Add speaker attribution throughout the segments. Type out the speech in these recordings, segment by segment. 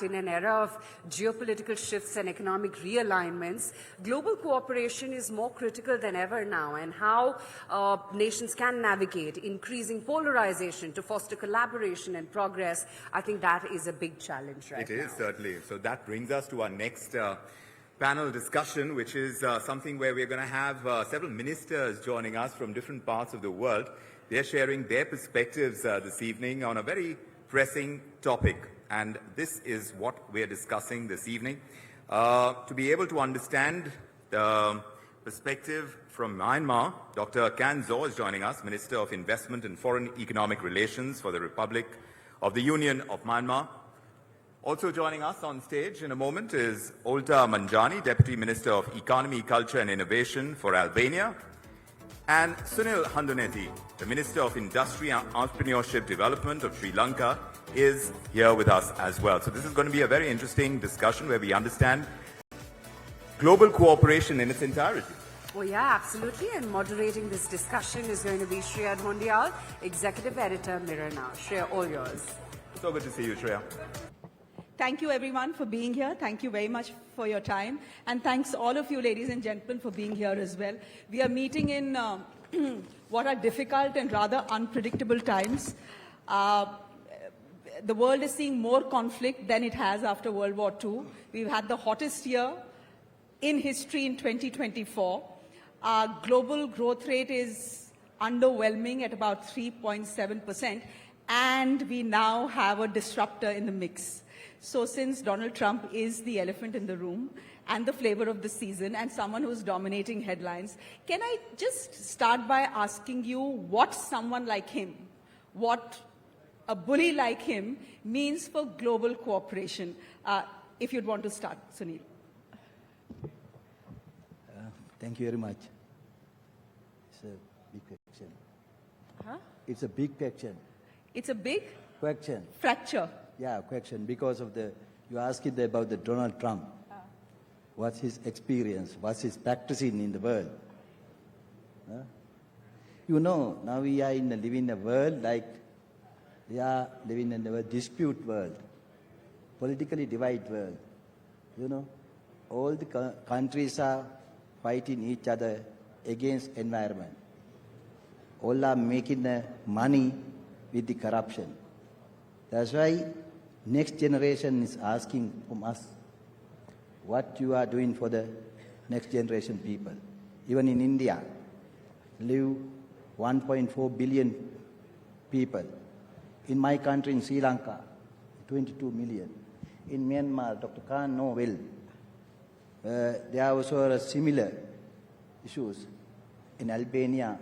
Speaker 1: In an era of geopolitical shifts and economic realignments, global cooperation is more critical than ever now, and how nations can navigate increasing polarization to foster collaboration and progress, I think that is a big challenge right now.
Speaker 2: It is, certainly. So that brings us to our next panel discussion, which is something where we're going to have several ministers joining us from different parts of the world. They're sharing their perspectives this evening on a very pressing topic. And this is what we're discussing this evening. To be able to understand the perspective from Myanmar, Dr. Kan Zaw is joining us, Minister of Investment and Foreign Economic Relations for the Republic of the Union of Myanmar. Also joining us on stage in a moment is Olta Manjani, Deputy Minister of Economy, Culture and Innovation for Albania, and Sunil Handunneththi, the Minister of Industry and Entrepreneurship Development of Sri Lanka, is here with us as well. So this is going to be a very interesting discussion where we understand global cooperation in its entirety.
Speaker 1: Oh yeah, absolutely. And moderating this discussion is going to be Shreya Dhoundial, Executive Editor, Mirror Now. Shreya, all yours.
Speaker 2: So good to see you, Shreya.
Speaker 3: Thank you everyone for being here. Thank you very much for your time. And thanks all of you ladies and gentlemen for being here as well. We are meeting in what are difficult and rather unpredictable times. The world is seeing more conflict than it has after World War II. We've had the hottest year in history in 2024. Our global growth rate is underwhelming at about 3.7%, and we now have a disruptor in the mix. So since Donald Trump is the elephant in the room and the flavor of the season and someone who's dominating headlines, can I just start by asking you what someone like him, what a bully like him means for global cooperation? If you'd want to start, Sunil.
Speaker 4: Thank you very much. It's a big question.
Speaker 3: Huh?
Speaker 4: It's a big question.
Speaker 3: It's a big
Speaker 4: Question.
Speaker 3: fracture.
Speaker 4: Yeah, question. Because of you asked it about the Donald Trump. What's his experience? What's his practicing in the world? Huh? You know, now we are living in a world like we are living in a dispute world, politically divided world. You know, all the countries are fighting each other against environment. All are making money with the corruption. That's why next generation is asking from us what you are doing for the next generation people. Even in India, live 1.4 billion people. In my country, in Sri Lanka, 22 million. In Myanmar, Dr. Khan know well. There are also similar issues. In Albania,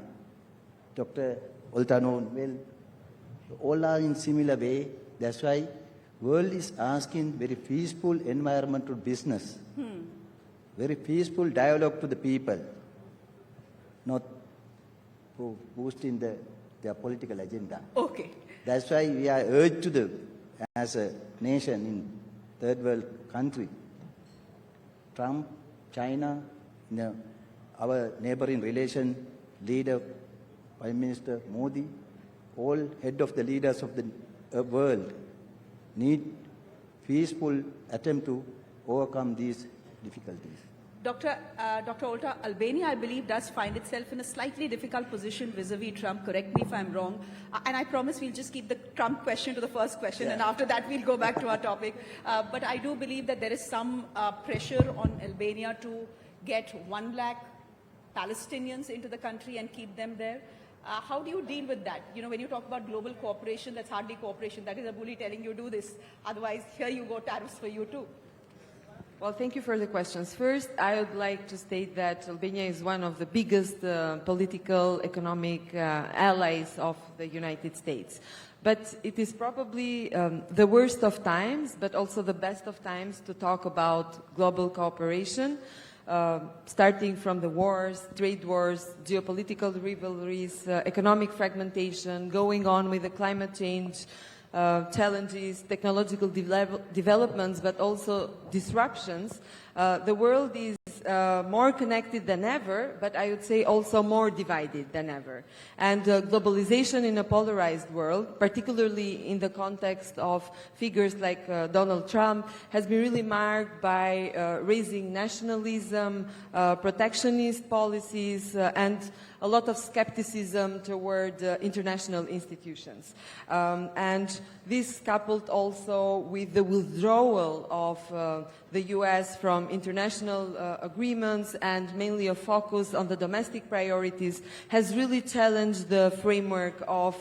Speaker 4: Dr. Olta know well. All are in similar way. That's why world is asking very peaceful environmental business. Very peaceful dialogue to the people. Not for boosting their political agenda.
Speaker 3: Okay.
Speaker 4: That's why we are urged to as a nation in third world country, Trump, China, our neighboring relation leader, Prime Minister Modi, all head of the leaders of the world need peaceful attempt to overcome these difficulties.
Speaker 3: Dr. Olta, Albania, I believe, does find itself in a slightly difficult position vis-a-vis Trump. Correct me if I'm wrong. And I promise we'll just keep the Trump question to the first question, and after that we'll go back to our topic. But I do believe that there is some pressure on Albania to get 1 lakh Palestinians into the country and keep them there. How do you deal with that? You know, when you talk about global cooperation, that's hardly cooperation. That is a bully telling you do this. Otherwise, here you go, tariffs for you too.
Speaker 5: Well, thank you for the questions. First, I would like to state that Albania is one of the biggest political, economic allies of the United States. But it is probably the worst of times, but also the best of times to talk about global cooperation, starting from the wars, trade wars, geopolitical rivalries, economic fragmentation, going on with the climate change, challenges, technological developments, but also disruptions. The world is more connected than ever, but I would say also more divided than ever. And globalization in a polarized world, particularly in the context of figures like Donald Trump, has been really marked by raising nationalism, protectionist policies, and a lot of skepticism toward international institutions. And this coupled also with the withdrawal of the US from international agreements and mainly a focus on the domestic priorities has really challenged the framework of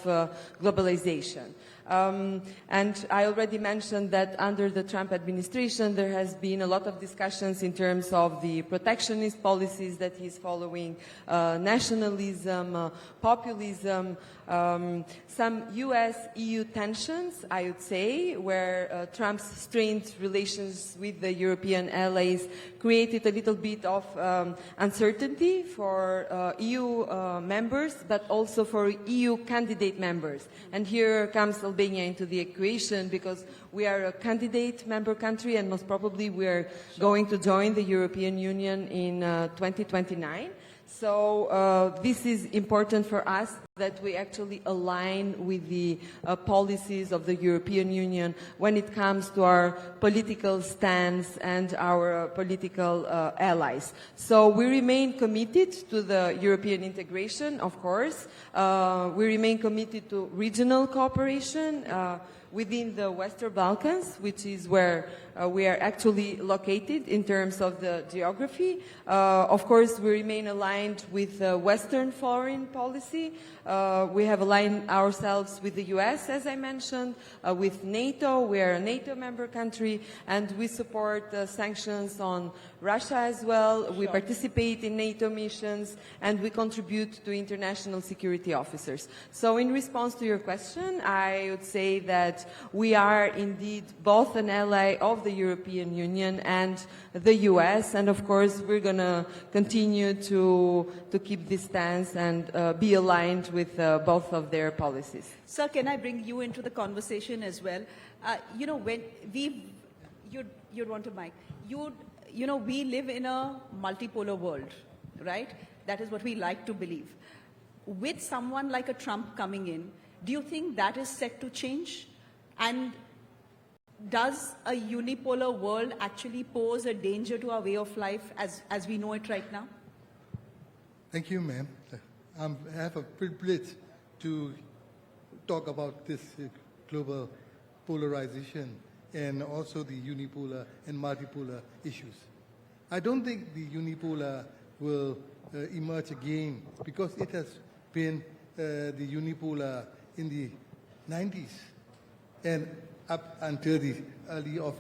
Speaker 5: globalization. And I already mentioned that under the Trump administration there has been a lot of discussions in terms of the protectionist policies that he's following, nationalism, populism, some US-EU tensions, I would say, where Trump's strained relations with the European allies created a little bit of uncertainty for EU members, but also for EU candidate members. And here comes Albania into the equation because we are a candidate member country and most probably we are going to join the European Union in 2029. So this is important for us that we actually align with the policies of the European Union when it comes to our political stance and our political allies. So we remain committed to the European integration, of course. We remain committed to regional cooperation within the Western Balkans, which is where we are actually located in terms of the geography. Of course, we remain aligned with Western foreign policy. We have aligned ourselves with the US, as I mentioned, with NATO. We are a NATO member country, and we support sanctions on Russia as well. We participate in NATO missions, and we contribute to international security officers. So in response to your question, I would say that we are indeed both an ally of the European Union and the US, and of course we're going to continue to keep this stance and be aligned with both of their policies.
Speaker 3: Sir, can I bring you into the conversation as well? You know, when you'd want a mic. You know, we live in a multipolar world, right? That is what we like to believe. With someone like a Trump coming in, do you think that is set to change? And does a unipolar world actually pose a danger to our way of life as we know it right now?
Speaker 6: Thank you, ma'am. I have a privilege to talk about this global polarization and also the unipolar and multipolar issues. I don't think the unipolar will emerge again because it has been the unipolar in the 90s and up until the early of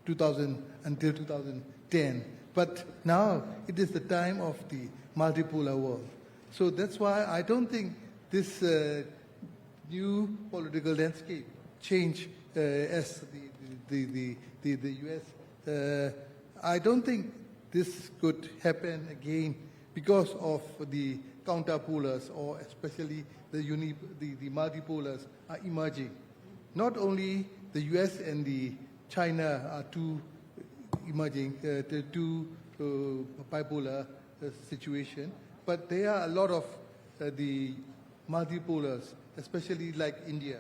Speaker 6: 2000 until 2010. But now it is the time of the multipolar world. So that's why I don't think this new political landscape change as the US. I don't think this could happen again because of the counterpolars or especially the multipolars are emerging. Not only the US and the China are two emerging, the two bipolar situation, but there are a lot of the multipolars, especially like India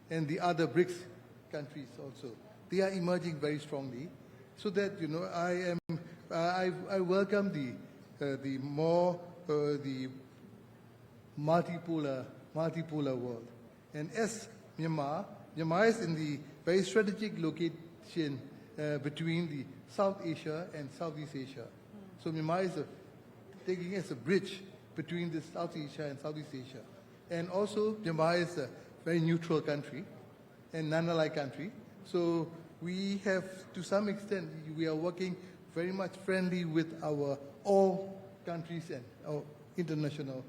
Speaker 6: and the other BRICS countries also. They are emerging very strongly, so that I welcome the multipolar world. And as Myanmar is in the very strategic location between the South Asia and Southeast Asia. So Myanmar is taking as a bridge between the South Asia and Southeast Asia. And also Myanmar is a very neutral country and non-allied country. So we have, to some extent, we are working very much friendly with all countries and our international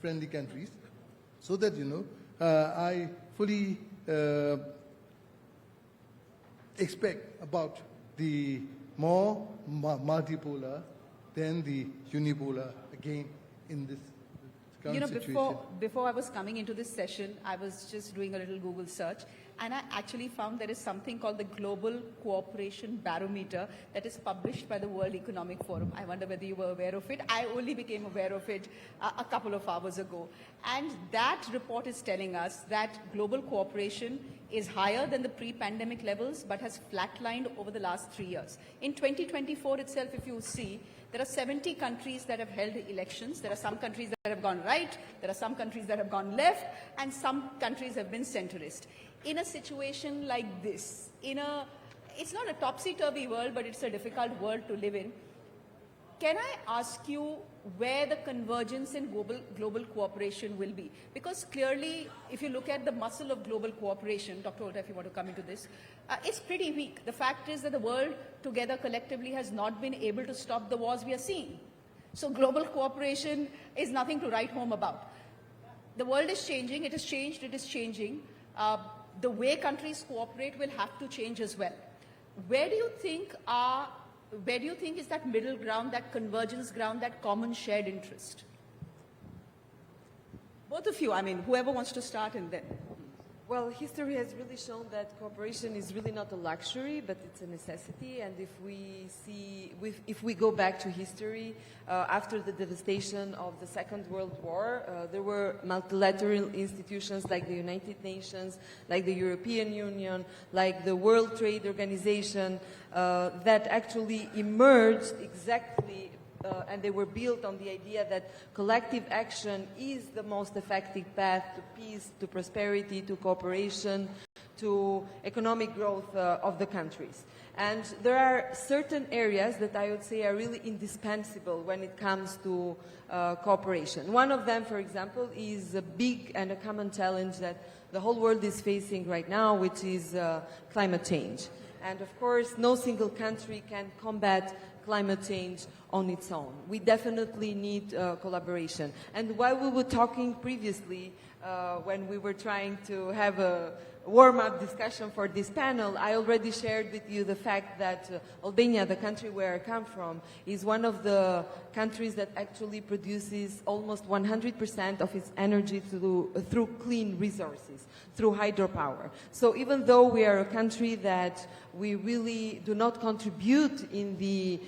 Speaker 6: friendly countries, so that, I fully expect about the more multipolar than the unipolar again in this current situation.
Speaker 3: Before I was coming into this session, I was just doing a little Google search, and I actually found there is something called the Global Cooperation Barometer that is published by the World Economic Forum. I wonder whether you were aware of it. I only became aware of it a couple of hours ago. And that report is telling us that global cooperation is higher than the pre-pandemic levels, but has flatlined over the last 3 years. In 2024 itself, if you see, there are 70 countries that have held elections. There are some countries that have gone right, there are some countries that have gone left, and some countries have been centrist. In a situation like this, it's not a topsy-turvy world, but it's a difficult world to live in. Can I ask you where the convergence in global cooperation will be? Because clearly, if you look at the muscle of global cooperation, Dr. Olta, if you want to come into this, it's pretty weak. The fact is that the world together collectively has not been able to stop the wars we are seeing. So global cooperation is nothing to write home about. The world is changing, it has changed, it is changing. The way countries cooperate will have to change as well. Where do you think is that middle ground, that convergence ground, that common shared interest? Both of you, I mean, whoever wants to start and then.
Speaker 5: Well, history has really shown that cooperation is really not a luxury, but it's a necessity. And if we go back to history, after the devastation of the Second World War, there were multilateral institutions like the United Nations, like the European Union, like the World Trade Organization, that actually emerged exactly and they were built on the idea that collective action is the most effective path to peace, to prosperity, to cooperation, to economic growth of the countries. And there are certain areas that I would say are really indispensable when it comes to cooperation. One of them, for example, is a big and a common challenge that the whole world is facing right now, which is climate change. And of course, no single country can combat climate change on its own. We definitely need collaboration. And while we were talking previously, when we were trying to have a warm-up discussion for this panel, I already shared with you the fact that Albania, the country where I come from, is one of the countries that actually produces almost 100% of its energy through clean resources, through hydropower. So even though we are a country that we really do not contribute in the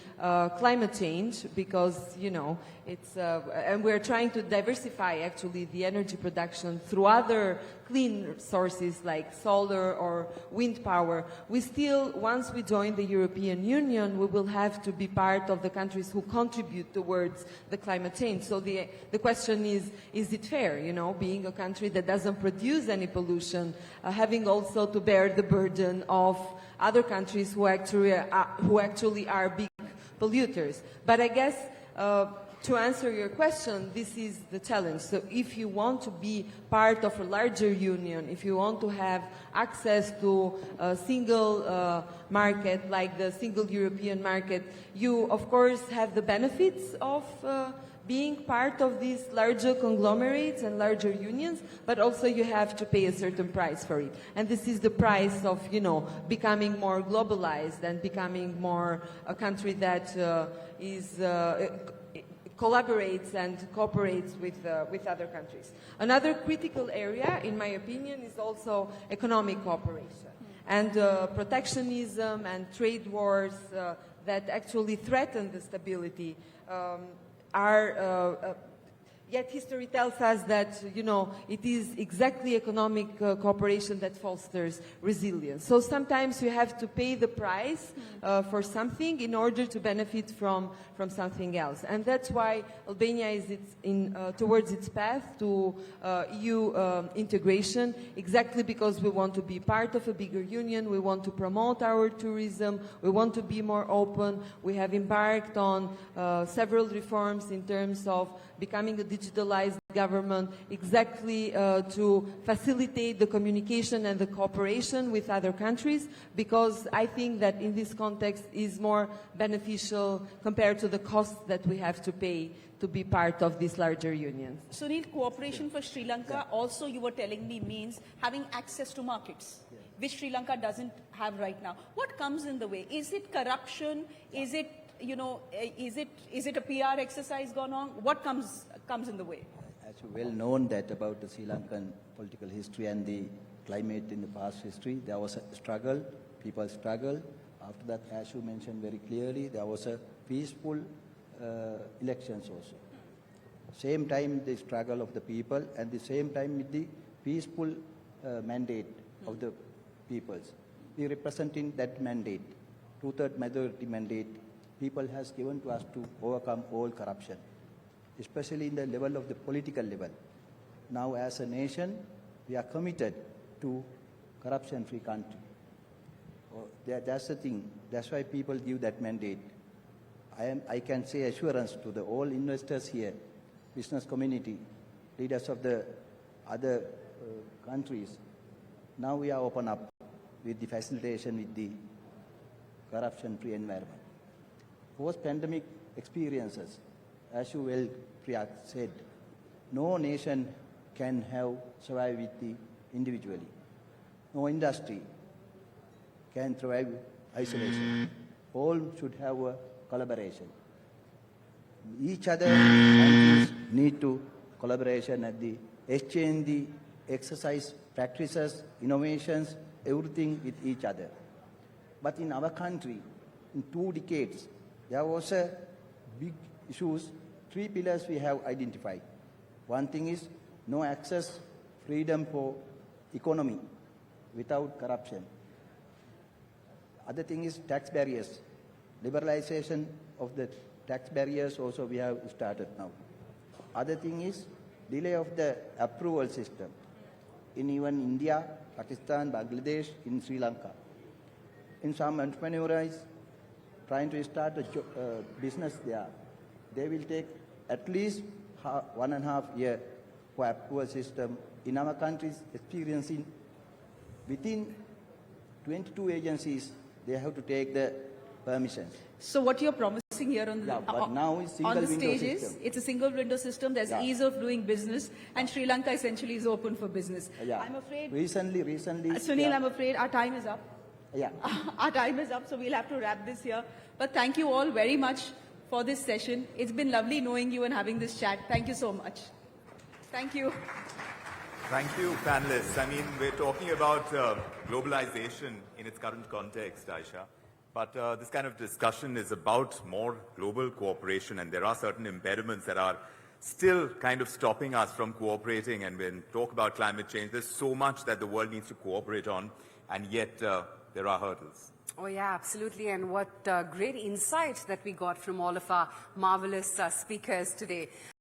Speaker 5: climate change because, you know, it's, and we're trying to diversify actually the energy production through other clean sources like solar or wind power. We still, once we join the European Union, we will have to be part of the countries who contribute towards the climate change. So the question is it fair, you know, being a country that doesn't produce any pollution, having also to bear the burden of other countries who actually are big polluters. But I guess to answer your question, this is the challenge. So if you want to be part of a larger union, if you want to have access to a single market like the single European market, you of course have the benefits of being part of these larger conglomerates and larger unions, but also you have to pay a certain price for it. And this is the price of, you know, becoming more globalized and becoming more a country that collaborates and cooperates with other countries. Another critical area, in my opinion, is also economic cooperation. And protectionism and trade wars that actually threaten the stability yet history tells us that, you know, it is exactly economic cooperation that fosters resilience. So sometimes you have to pay the price for something in order to benefit from something else. And that's why Albania is towards its path to EU integration, exactly because we want to be part of a bigger union, we want to promote our tourism, we want to be more open. We have embarked on several reforms in terms of becoming a digitalized government, exactly to facilitate the communication and the cooperation with other countries, because I think that in this context is more beneficial compared to the costs that we have to pay to be part of this larger union.
Speaker 3: Sunil, cooperation for Sri Lanka also, you were telling me, means having access to markets, which Sri Lanka doesn't have right now. What comes in the way? Is it corruption? Is it, you know, is it a PR exercise gone on? What comes in the way?
Speaker 4: As well known that about the Sri Lankan political history and the climate in the past history. There was a struggle, people struggled. After that, as you mentioned very clearly, there was a peaceful elections also. Same time the struggle of the people and the same time with the peaceful mandate of the peoples. We representing that mandate, 2/3 majority mandate, people has given to us to overcome all corruption, especially in the level of the political level. Now as a nation, we are committed to corruption-free country. That's the thing. That's why people give that mandate. I can say assurance to the all investors here, business community, leaders of the other countries. Now we are open up with the facilitation with the corruption-free environment. Post-pandemic experiences, as you well, Priya said, no nation can have survive with the individually. No industry can thrive isolation. All should have a collaboration. Each other countries need to collaboration at the exchange the exercise practices, innovations, everything with each other. But in our country, in 2 decades, there was a big issues, 3 pillars we have identified. One thing is no access, freedom for economy without corruption. Other thing is tax barriers. Liberalization of the tax barriers also we have started now. Other thing is delay of the approval system. In even India, Pakistan, Bangladesh, in Sri Lanka. In some entrepreneurs trying to start a business there, they will take at least 1.5 years for approval system. In our countries, experiencing within 22 agencies, they have to take the permissions.
Speaker 3: So what you're promising here on the,
Speaker 4: but now it's single
Speaker 3: on the
Speaker 4: window
Speaker 3: stage is,
Speaker 4: system.
Speaker 3: it's a single window system, there's ease of doing business, and Sri Lanka essentially is open for business. I'm afraid,
Speaker 4: Recently.
Speaker 3: Sunil, I'm afraid our time is up.
Speaker 4: Yeah.
Speaker 3: Our time is up, so we'll have to wrap this here. But thank you all very much for this session. It's been lovely knowing you and having this chat. Thank you so much. Thank you.
Speaker 2: Thank you, panelists. I mean, we're talking about globalization in its current context, Aisha. But this kind of discussion is about more global cooperation, and there are certain impediments that are still kind of stopping us from cooperating. And when we talk about climate change, there's so much that the world needs to cooperate on, and yet there are hurdles.
Speaker 1: Oh, yeah, absolutely. And what great insight that we got from all of our marvelous speakers today.